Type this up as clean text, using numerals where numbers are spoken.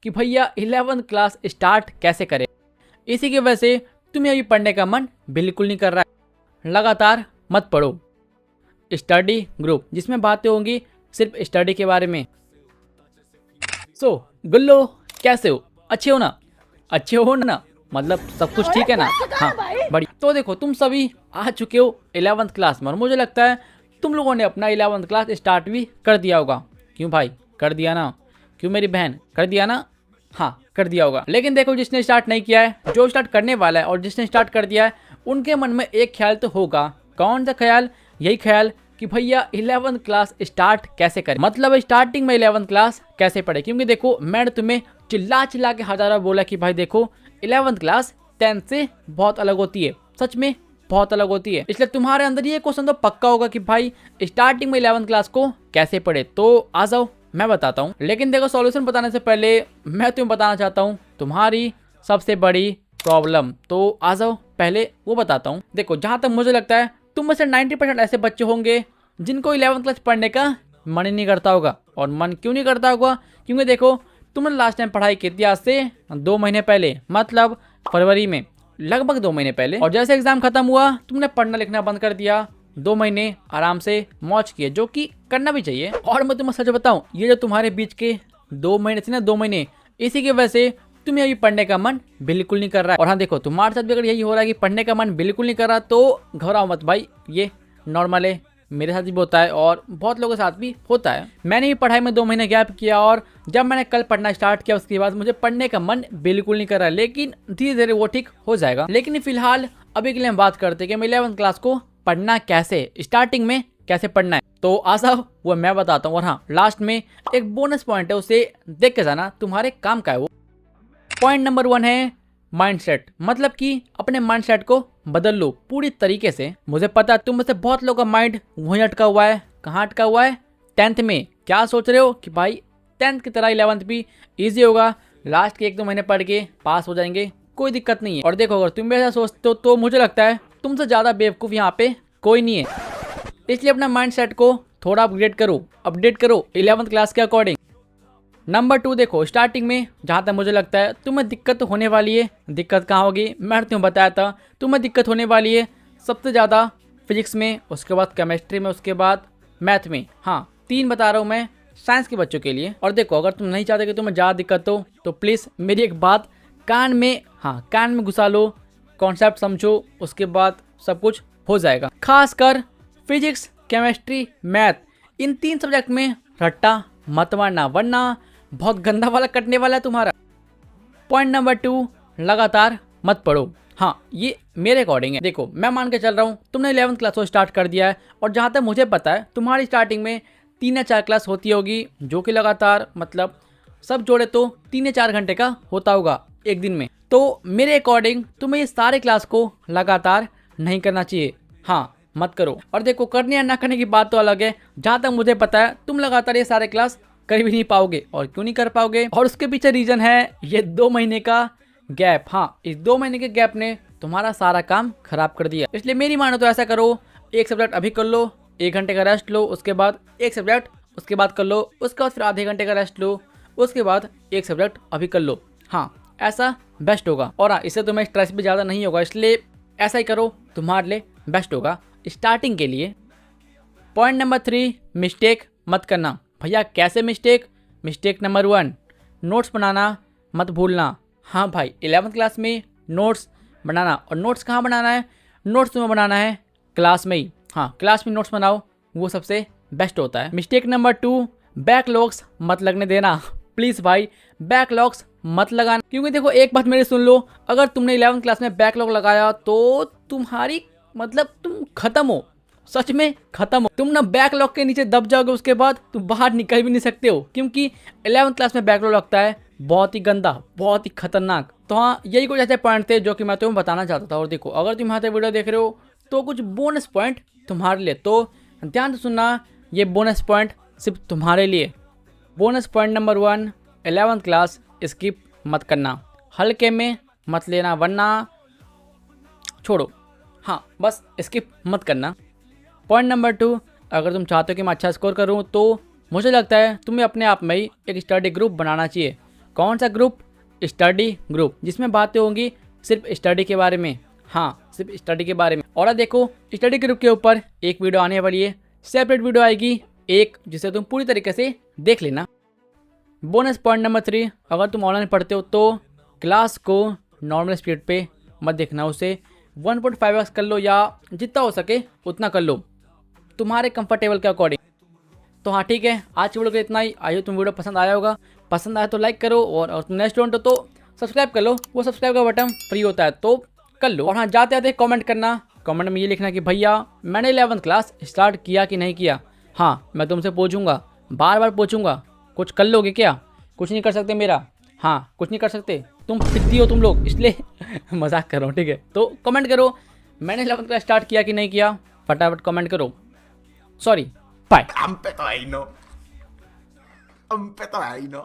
कि भैया 11th class start कैसे करें। इसी की वजह से तुम्हें अभी पढ़ने का मन बिल्कुल नहीं कर रहा है। लगातार मत पढ़ो। स्टडी ग्रुप जिसमें बातें होंगी सिर्फ स्टडी के बारे में। सो गुल्लो, कैसे हो? अच्छे हो ना? अच्छे हो ना? मतलब सब कुछ ठीक है ना? हाँ बढ़िया। तो देखो, तुम सभी आ चुके हो 11th क्लास में और मुझे लगता है तुम लोगों ने अपना 11th क्लास स्टार्ट भी कर दिया होगा। क्यों भाई, कर दिया ना? क्यों मेरी बहन, कर दिया ना? हाँ कर दिया होगा। लेकिन देखो, जिसने स्टार्ट नहीं किया है, जो स्टार्ट करने वाला है और जिसने स्टार्ट कर दिया है, उनके मन में एक ख्याल तो होगा। कौन सा ख्याल? यही ख्याल कि भैया 11th क्लास स्टार्ट कैसे करें, मतलब स्टार्टिंग में 11th क्लास कैसे पढ़े। क्योंकि देखो, मैंने तुम्हें चिल्ला चिल्ला के हजारों बोला कि भाई देखो 11th क्लास 10th से बहुत अलग होती है, सच में बहुत अलग होती है। इसलिए तुम्हारे अंदर ये क्वेश्चन तो पक्का होगा कि भाई स्टार्टिंग में 11th क्लास को कैसे पढ़े। तो आ जाओ, मैं बताता हूँ। लेकिन देखो, सॉल्यूशन बताने से पहले मैं तुम्हें बताना चाहता हूँ तुम्हारी सबसे बड़ी प्रॉब्लम। तो आ जाओ, पहले वो बताता हूँ। देखो, जहाँ तक मुझे लगता है तुम में से 90% ऐसे बच्चे होंगे जिनको 11th क्लास पढ़ने का मन ही नहीं करता होगा। और मन क्यों नहीं करता होगा? क्योंकि देखो, तुमने लास्ट टाइम पढ़ाई की थी आज से 2 महीने पहले, मतलब फरवरी में, लगभग 2 महीने पहले। और जैसे एग्जाम खत्म हुआ तुमने पढ़ना लिखना बंद कर दिया। 2 महीने आराम से मौज किए, जो कि करना भी चाहिए। और मैं तुम्हें सच बताऊं, ये जो तुम्हारे बीच के 2 महीने थे ना, 2 महीने, इसी की वजह से तुम्हें अभी पढ़ने का मन बिल्कुल नहीं कर रहा है। और हाँ देखो, तुम्हारे साथ भी अगर यही हो रहा है कि पढ़ने का मन बिल्कुल नहीं कर रहा, तो घबराओ मत भाई, ये नॉर्मल है। मेरे साथ भी होता है और बहुत लोगों के साथ भी होता है। मैंने भी पढ़ाई में 2 महीने गैप किया और जब मैंने कल पढ़ना स्टार्ट किया उसके बाद मुझे पढ़ने का मन बिल्कुल नहीं कर रहा है। लेकिन धीरे धीरे वो ठीक हो जाएगा। लेकिन फिलहाल अभी के लिए हम बात करते हैं कि मैं 11th क्लास को पढ़ना कैसे, स्टार्टिंग में कैसे पढ़ना है। तो आशा वो मैं बताता हूँ। और हाँ, लास्ट में एक बोनस पॉइंट है, उसे देख के जाना, तुम्हारे काम का है वो। पॉइंट नंबर 1 है माइंडसेट, मतलब कि अपने माइंडसेट को बदल लो पूरी तरीके से। मुझे पता है तुम में से बहुत लोगों का माइंड वहीं अटका हुआ है। कहाँ अटका हुआ है? 10th में। क्या सोच रहे हो कि भाई 10th की तरह 11th भी इजी होगा, लास्ट के 1-2 महीने पढ़ के पास हो जाएंगे, कोई दिक्कत नहीं है। और देखो, अगर तुम भी ऐसा सोचते हो तो मुझे लगता है तुमसे ज़्यादा बेवकूफ़ यहाँ पे कोई नहीं है। इसलिए अपना माइंडसेट को थोड़ा अपडेट करो 11th क्लास के अकॉर्डिंग। नंबर 2, देखो, स्टार्टिंग में जहाँ तक मुझे लगता है तुम्हें दिक्कत होने वाली है। दिक्कत कहाँ होगी? मैंने तुम्हें बताया था तुम्हें दिक्कत होने वाली है सबसे ज़्यादा फिजिक्स में, उसके बाद केमिस्ट्री में, उसके बाद मैथ में। हाँ, 3 बता रहा हूँ मैं साइंस के बच्चों के लिए। और देखो, अगर तुम नहीं चाहते कि तुम्हें ज़्यादा दिक्कत हो तो प्लीज़ मेरी एक बात कान में घुसा लो, कॉन्सेप्ट समझो, उसके बाद सब कुछ हो जाएगा। खासकर फिजिक्स, केमिस्ट्री, मैथ, इन 3 सब्जेक्ट में रट्टा मत मारना, वरना बहुत गंदा वाला कटने वाला है तुम्हारा। पॉइंट नंबर 2, लगातार मत पढ़ो। हाँ, ये मेरे अकॉर्डिंग है। देखो, मैं मान के चल रहा हूँ तुमने 11th क्लास को स्टार्ट कर दिया है और जहाँ तक मुझे पता है तुम्हारी स्टार्टिंग में 3 या 4 क्लास होती होगी, जो कि लगातार, मतलब सब जोड़े तो 3 या 4 घंटे का होता होगा एक दिन में। तो मेरे अकॉर्डिंग तुम्हें ये सारे क्लास को लगातार नहीं करना चाहिए। हाँ, मत करो। और देखो, करने या ना करने की बात तो अलग है। जहाँ तक मुझे पता है तुम लगातार ये सारे क्लास कर भी नहीं पाओगे। और क्यों नहीं कर पाओगे? और उसके पीछे रीजन है ये 2 महीने का गैप। हाँ, इस 2 महीने के गैप ने तुम्हारा सारा काम खराब कर दिया। इसलिए मेरी मानो तो ऐसा करो, एक सब्जेक्ट अभी कर लो, 1 घंटे का रेस्ट लो, उसके बाद एक सब्जेक्ट उसके बाद कर लो, उसके बाद फिर आधे घंटे का रेस्ट लो, उसके बाद एक सब्जेक्ट अभी कर लो। हाँ, ऐसा बेस्ट होगा। और हाँ, इससे तुम्हें स्ट्रेस भी ज़्यादा नहीं होगा, इसलिए ऐसा ही करो, तुम्हारे लिए बेस्ट होगा स्टार्टिंग के लिए। पॉइंट नंबर 3, मिस्टेक मत करना। भैया कैसे मिस्टेक नंबर 1, नोट्स बनाना मत भूलना। हाँ भाई, 11th क्लास में नोट्स बनाना। और नोट्स कहाँ बनाना है? नोट्स तुम्हें बनाना है क्लास में ही। हाँ, क्लास में नोट्स बनाओ, वो सबसे बेस्ट होता है। मिस्टेक नंबर 2, बैकलॉग्स मत लगने देना। प्लीज़ भाई, बैकलॉग्स मत लगाना। क्योंकि देखो, एक बात मेरी सुन लो, अगर तुमने 11th क्लास में बैकलॉग लगाया तो तुम्हारी, मतलब तुम खत्म हो, सच में खत्म हो। तुम ना बैकलॉग के नीचे दब जाओगे, उसके बाद तुम बाहर निकल भी नहीं सकते हो। क्योंकि 11th क्लास में बैकलॉग लगता है बहुत ही गंदा, बहुत ही खतरनाक। तो हाँ, यही कुछ ऐसे पॉइंट थे जो कि मैं तुम्हें बताना चाहता था। और देखो, अगर तुम यहाँ से वीडियो देख रहे हो तो कुछ बोनस पॉइंट तुम्हारे लिए, तो ध्यान से सुनना, ये बोनस पॉइंट सिर्फ तुम्हारे लिए। Bonus point number 1, 11th class skip मत करना, हल्के में मत लेना, वरना छोड़ो। हाँ, बस स्किप मत करना। पॉइंट नंबर 2, अगर तुम चाहते हो कि मैं अच्छा स्कोर करूं तो मुझे लगता है तुम्हें अपने आप में ही एक स्टडी ग्रुप बनाना चाहिए। कौन सा ग्रुप? स्टडी ग्रुप, जिसमें बातें होंगी सिर्फ स्टडी के बारे में। हाँ, सिर्फ स्टडी के बारे में। और अब देखो, स्टडी ग्रुप के ऊपर एक वीडियो आने वाली है, सेपरेट वीडियो आएगी एक, जिसे तुम पूरी तरीके से देख लेना। बोनस पॉइंट नंबर 3, अगर तुम ऑनलाइन पढ़ते हो तो क्लास को नॉर्मल स्पीड पे मत देखना, उसे 1.5x कर लो या जितना हो सके उतना कर लो, तुम्हारे कंफर्टेबल के अकॉर्डिंग। तो हाँ ठीक है, आज की वीडियो के इतना ही। आई हो तुम वीडियो पसंद आया होगा, पसंद आया तो लाइक करो, और तुम नए स्टूडेंट हो तो सब्सक्राइब कर लो, वो सब्सक्राइब का बटन फ्री होता है तो कर लो। और हाँ, जाते जाते कमेंट करना, कमेंट में ये लिखना कि भैया मैंने 11th क्लास स्टार्ट किया कि नहीं किया। हाँ, मैं तुमसे पूछूंगा, बार बार पूछूंगा, कुछ कर लोगे क्या? कुछ नहीं कर सकते मेरा, हाँ कुछ नहीं कर सकते, तुम फिरती हो तुम लोग, इसलिए मजाक कर रहा हूँ, ठीक है। तो कमेंट करो मैंने 11th क्लास स्टार्ट किया कि नहीं किया, फटाफट कमेंट करो। Sorry, bye. Ampe to ahí no. Ampe to ahí no.